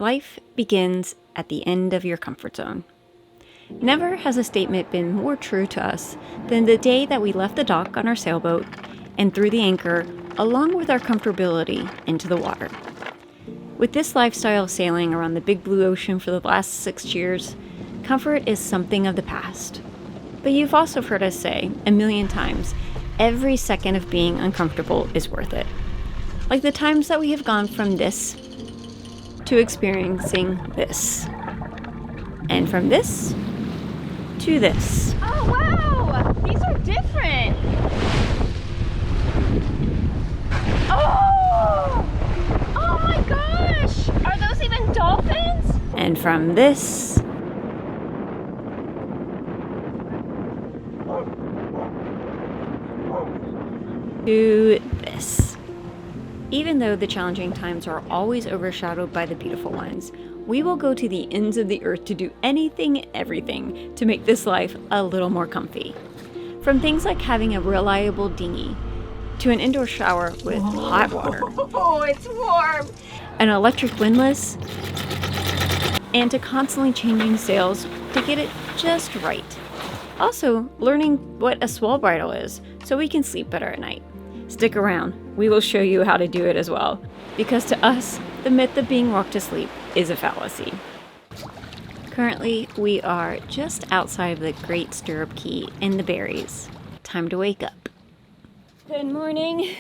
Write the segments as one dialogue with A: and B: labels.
A: Life begins at the end of your comfort zone. Never has a statement been more true to us than the day that we left the dock on our sailboat and threw the anchor, along with our comfortability, into the water. With this lifestyle of sailing around the big blue ocean for the last 6 years, comfort is something of the past. But you've also heard us say a million times, every second of being uncomfortable is worth it. Like the times that we have gone from this to experiencing this. And from this to this.
B: Oh wow! These are different! Oh! Oh my gosh! Are those even dolphins?
A: And from this to this. Even though the challenging times are always overshadowed by the beautiful ones, we will go to the ends of the earth to do anything and everything to make this life a little more comfy. From things like having a reliable dinghy, to an indoor shower with hot water.
B: Oh, it's warm!
A: An electric windlass, and to constantly changing sails to get it just right. Also, learning what a swell bridle is so we can sleep better at night. Stick around, we will show you how to do it as well, because to us, the myth of being rocked to sleep is a fallacy. Currently, we are just outside of the Great Stirrup Key in the Berries. Time to wake up. Good morning.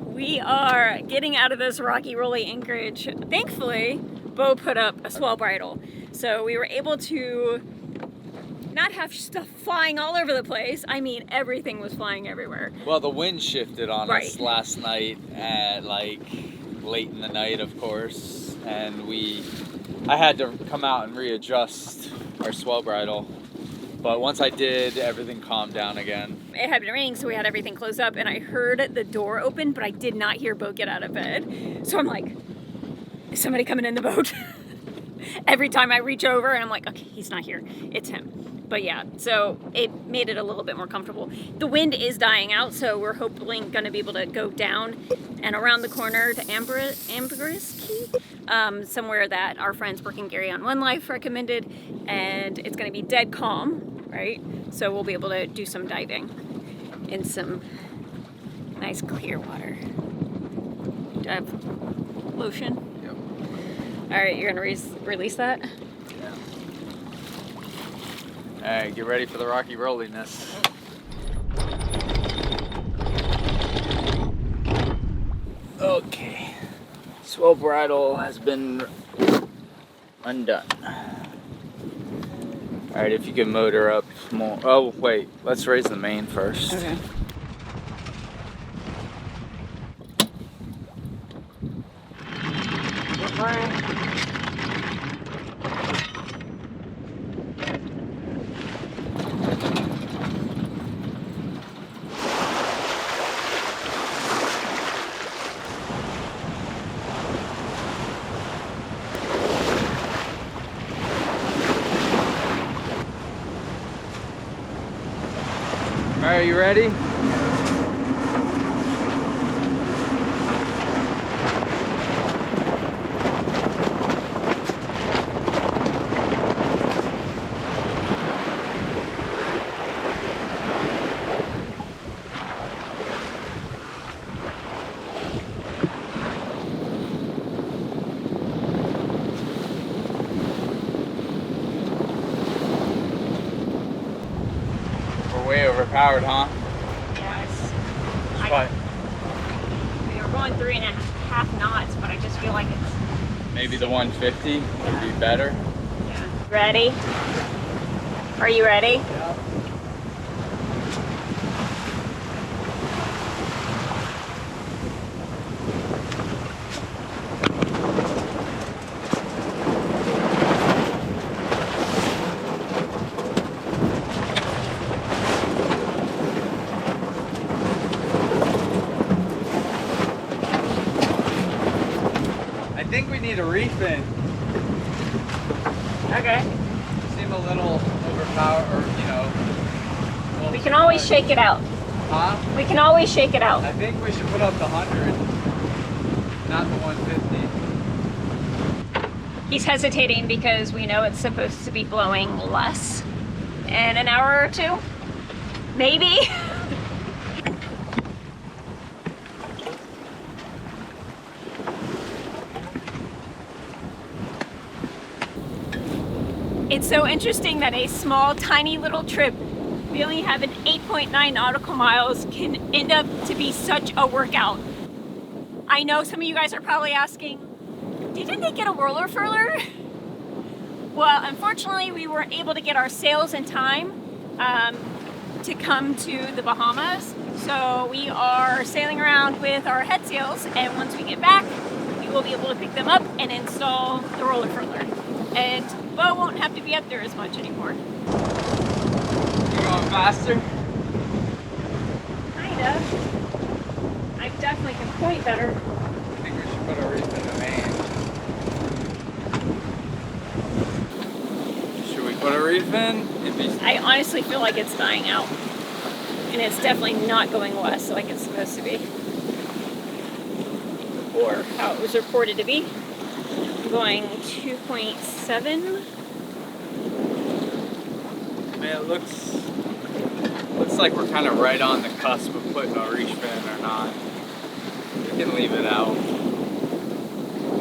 A: We are getting out of this rocky, rolly anchorage. Thankfully, Beau put up a swell bridle, so we were able to not have stuff flying all over the place. I mean, everything was flying everywhere.
C: Well, the wind shifted on
A: Right.
C: us last night at like late in the night, of course, and I had to come out and readjust our swell bridle. But once I did, everything calmed down again.
A: It had been raining, so we had everything closed up, and I heard the door open, but I did not hear Beau get out of bed. So I'm like, is somebody coming in the boat? Every time I reach over, and I'm like, okay, he's not here. It's him. But yeah, so it made it a little bit more comfortable. The wind is dying out, so we're hopefully going to be able to go down and around the corner to Ambergris Key, somewhere that our friends working Gary on One Life recommended, and it's going to be dead calm, right? So we'll be able to do some diving in some nice clear water. Do I have lotion?
C: Yep.
A: All right, you're going to release that?
C: Alright, get ready for the rocky rolliness. Okay. Swell bridle has been undone. Alright, if you can motor up more. Oh, wait. Let's raise the main first.
A: Okay.
C: Alright, you ready? We're way overpowered, huh?
A: Yes.
C: But
A: We were going 3.5 knots, but I just feel like it's...
C: maybe the 150 would be better.
A: Yeah. Ready? Are you ready?
C: Yeah. I think we need a reef in.
A: Okay.
C: Seem a little overpowered, or
A: We can always shake it out.
C: Huh?
A: We can always shake it out.
C: I think we should put up the 100, not the 150.
A: He's hesitating because we know it's supposed to be blowing less in an hour or two. Maybe. It's so interesting that a small, tiny little trip, we only have an 8.9 nautical miles, can end up to be such a workout. I know some of you guys are probably asking, didn't they get a roller furler? Well, unfortunately, we weren't able to get our sails in time to come to the Bahamas. So we are sailing around with our head sails, and once we get back, we will be able to pick them up and install the roller furler. And Beau won't have to be up there as much anymore.
C: You going faster?
A: Kinda. I definitely can point better.
C: I think we should put a reef in the main. Should we put a reef in?
A: I honestly feel like it's dying out. And it's definitely not going west like it's supposed to be. Or how it was reported to be. I'm going 2.7.
C: I mean, it looks like we're kind of right on the cusp of putting a reef in or not. We can leave it out.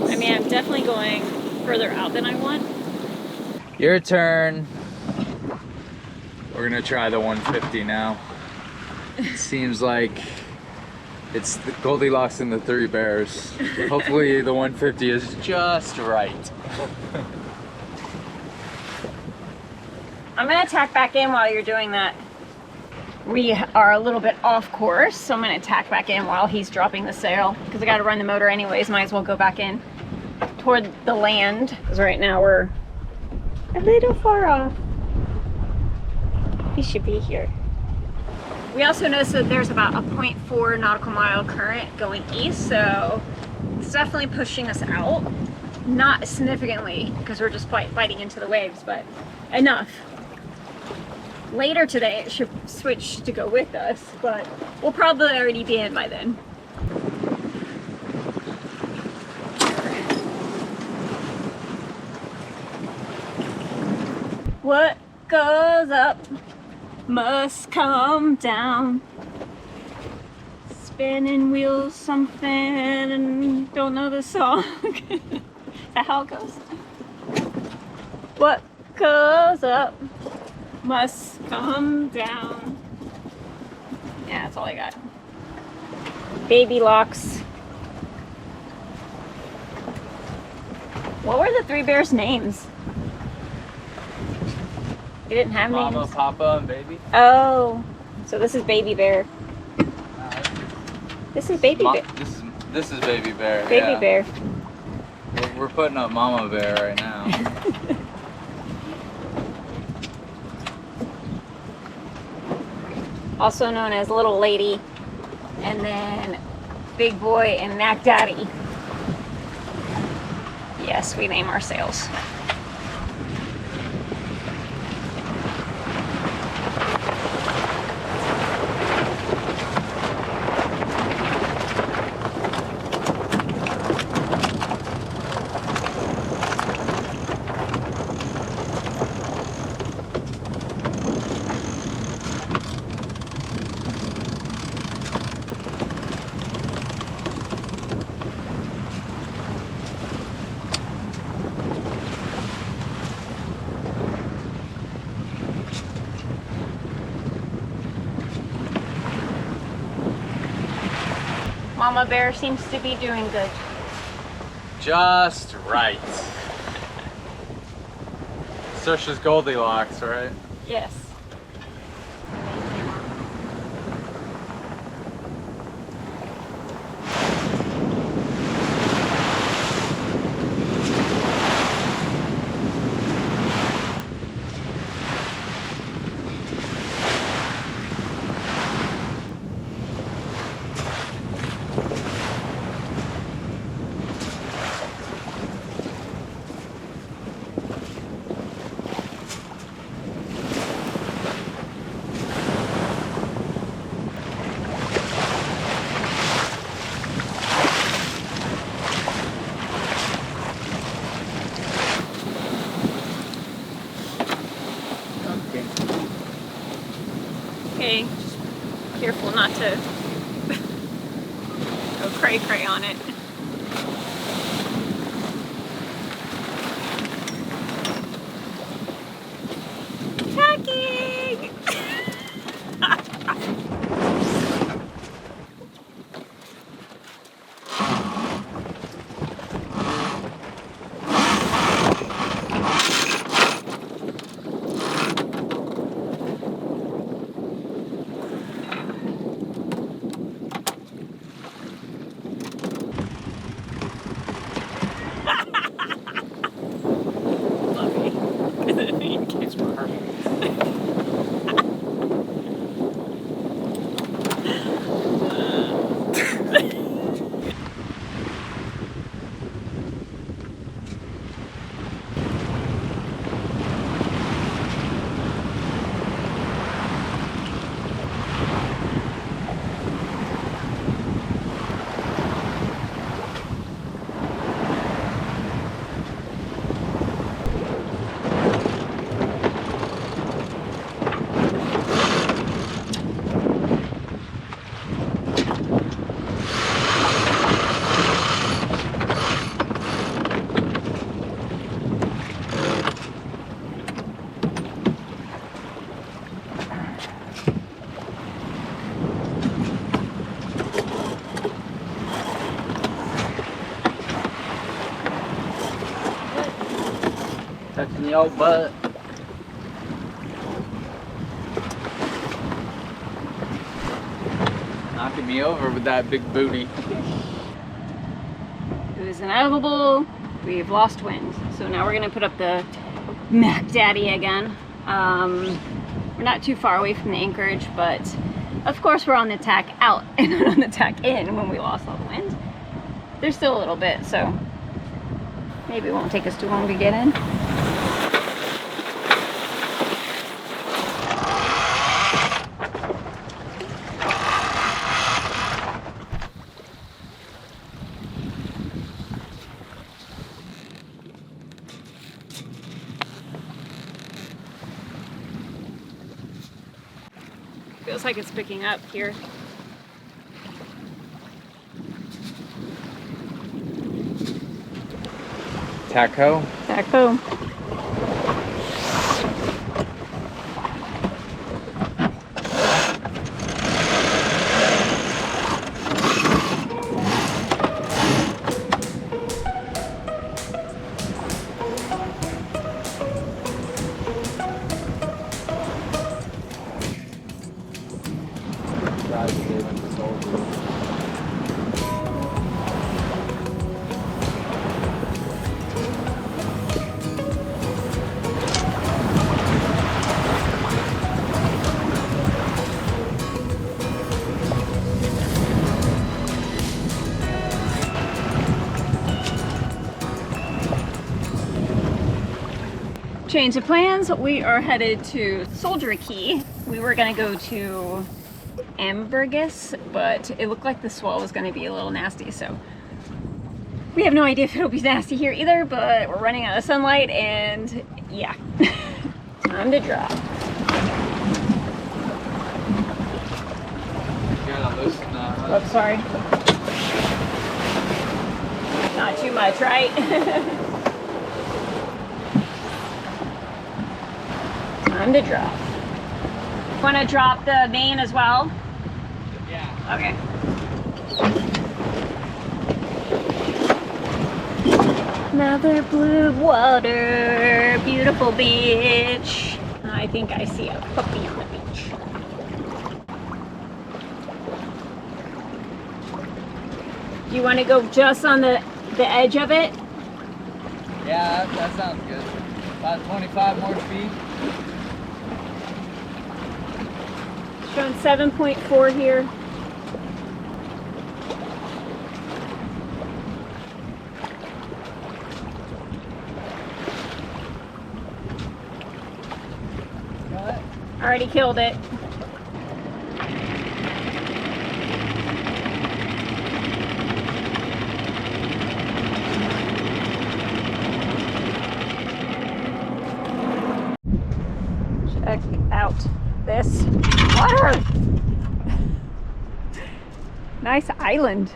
A: I mean, I'm definitely going further out than I want.
C: Your turn. We're gonna try the 150 now. It seems like it's the Goldilocks and the Three Bears. Hopefully the 150 is just right.
A: I'm gonna tack back in while you're doing that. We are a little bit off course, so I'm gonna tack back in while he's dropping the sail, because I gotta run the motor anyways, might as well go back in toward the land, because right now we're a little far off. He should be here. We also noticed that there's about a 0.4 nautical mile current going east, so it's definitely pushing us out. Not significantly, because we're just fighting into the waves, but enough. Later today it should switch to go with us, but we'll probably already be in by then. What goes up must come down. Spinning wheels something, and don't know the song. Is that how it goes? What goes up must come down. Yeah, that's all I got. Baby locks. What were the Three Bears' names? They didn't have
C: Mama,
A: names.
C: Papa, and Baby.
A: Oh, so this is Baby Bear. This is Baby Bear.
C: This is Baby Bear.
A: Baby
C: yeah.
A: Bear.
C: We're putting up Mama Bear right now.
A: Also known as Little Lady, and then Big Boy and Mac Daddy. Yes, we name our sails. Mama Bear seems to be doing good.
C: Just right. Saoirse's Goldilocks, right?
A: Yes. to go cray-cray on it. Tacking!
C: It's perfect. Touching the old butt. Knocking me over with that big booty.
A: It was inevitable. We've lost wind. So now we're gonna put up the Mac Daddy again. We're not too far away from the anchorage, but of course we're on the tack out and not on the tack in when we lost all the wind. There's still a little bit, so maybe it won't take us too long to get in. Feels like it's picking up here.
C: Taco.
A: Taco. Change of plans. We are headed to Soldier Key. We were gonna go to Ambergris, but it looked like the swell was gonna be a little nasty, so we have no idea if it'll be nasty here either, but we're running out of sunlight and yeah, time to drop. Oops, sorry. Not too much, right? Time to drop. Want to drop the main as well?
C: Yeah.
A: Okay. Another blue water, beautiful beach. I think I see a puppy on the beach. Do you want to go just on the edge of it?
C: Yeah, that sounds good. About 25 more feet.
A: Showing 7.4 here. Already killed it. Check out this water. Nice island.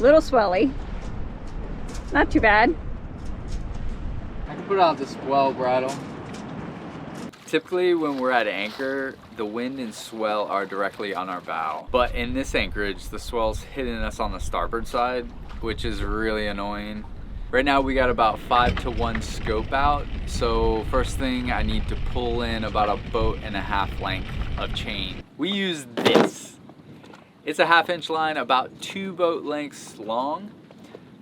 A: Little swelly. Not too bad.
C: I can put out the Swell bridle. Typically when we're at anchor, the wind and swell are directly on our bow. But in this anchorage, the swell's hitting us on the starboard side, which is really annoying. Right now we got about 5-to-1 scope out. So first thing, I need to pull in about a 1.5 boat length of chain. We use this. It's a 1/2-inch line, about 2 boat lengths long.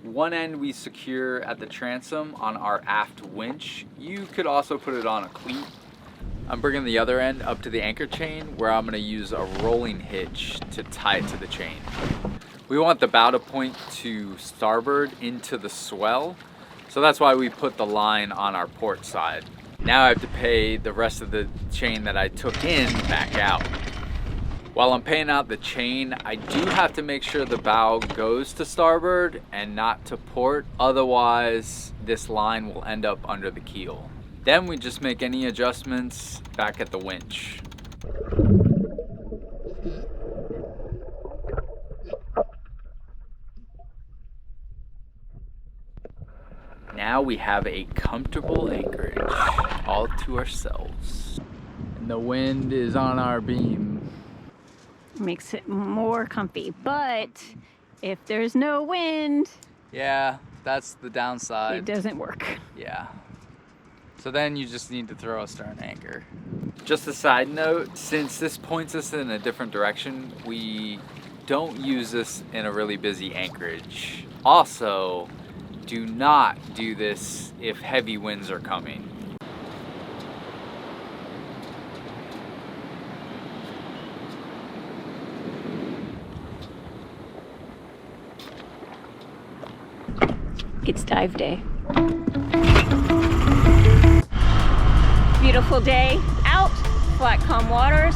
C: One end we secure at the transom on our aft winch. You could also put it on a cleat. I'm bringing the other end up to the anchor chain where I'm going to use a rolling hitch to tie it to the chain. We want the bow to point to starboard into the swell, so that's why we put the line on our port side. Now I have to pay the rest of the chain that I took in back out. While I'm paying out the chain, I do have to make sure the bow goes to starboard and not to port, otherwise this line will end up under the keel. Then we just make any adjustments back at the winch. Now we have a comfortable anchorage all to ourselves. And the wind is on our beam.
A: Makes it more comfy, but if there's no wind,
C: Yeah, that's the downside.
A: it doesn't work.
C: Yeah. So then you just need to throw a stern anchor. Just a side note, since this points us in a different direction, we don't use this in a really busy anchorage. Also, do not do this if heavy winds are coming.
A: It's dive day. Beautiful day out, flat calm waters,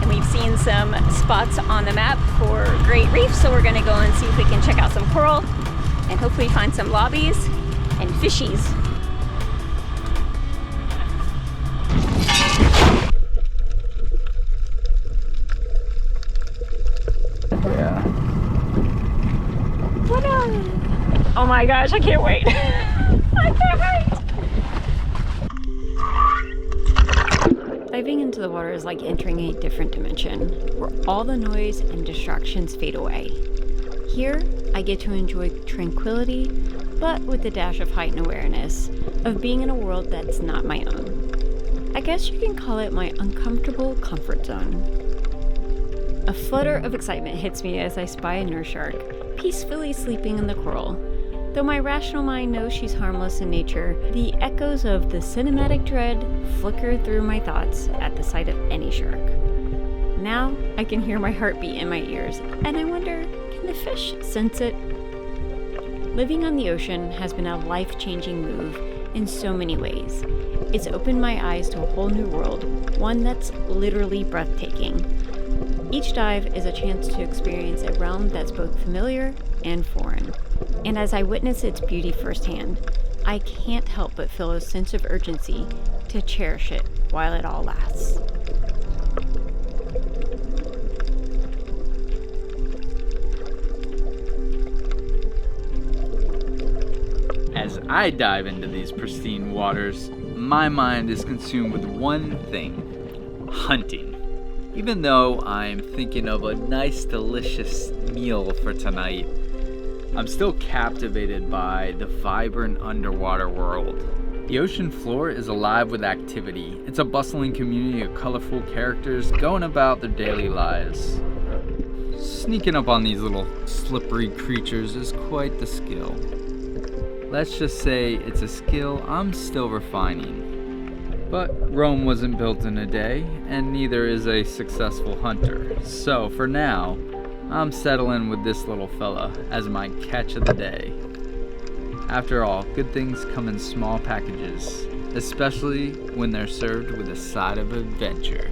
A: and we've seen some spots on the map for great reefs, so we're gonna go and see if we can check out some coral and hopefully find some lobbies and fishies.
C: Yeah.
A: Oh my gosh, I can't wait. I can't wait. Diving into the water is like entering a different dimension where all the noise and distractions fade away. Here, I get to enjoy tranquility, but with a dash of heightened awareness of being in a world that's not my own. I guess you can call it my uncomfortable comfort zone. A flutter of excitement hits me as I spy a nurse shark peacefully sleeping in the coral. Though my rational mind knows she's harmless in nature, the echoes of the cinematic dread flicker through my thoughts at the sight of any shark. Now I can hear my heartbeat in my ears, and I wonder, can the fish sense it? Living on the ocean has been a life-changing move in so many ways. It's opened my eyes to a whole new world, one that's literally breathtaking. Each dive is a chance to experience a realm that's both familiar and foreign. And as I witness its beauty firsthand, I can't help but feel a sense of urgency to cherish it while it all lasts.
C: As I dive into these pristine waters, my mind is consumed with one thing: hunting. Even though I'm thinking of a nice, delicious meal for tonight, I'm still captivated by the vibrant underwater world. The ocean floor is alive with activity. It's a bustling community of colorful characters going about their daily lives. Sneaking up on these little slippery creatures is quite the skill. Let's just say it's a skill I'm still refining. But Rome wasn't built in a day, and neither is a successful hunter. So for now, I'm settling with this little fella as my catch of the day. After all, good things come in small packages, especially when they're served with a side of adventure.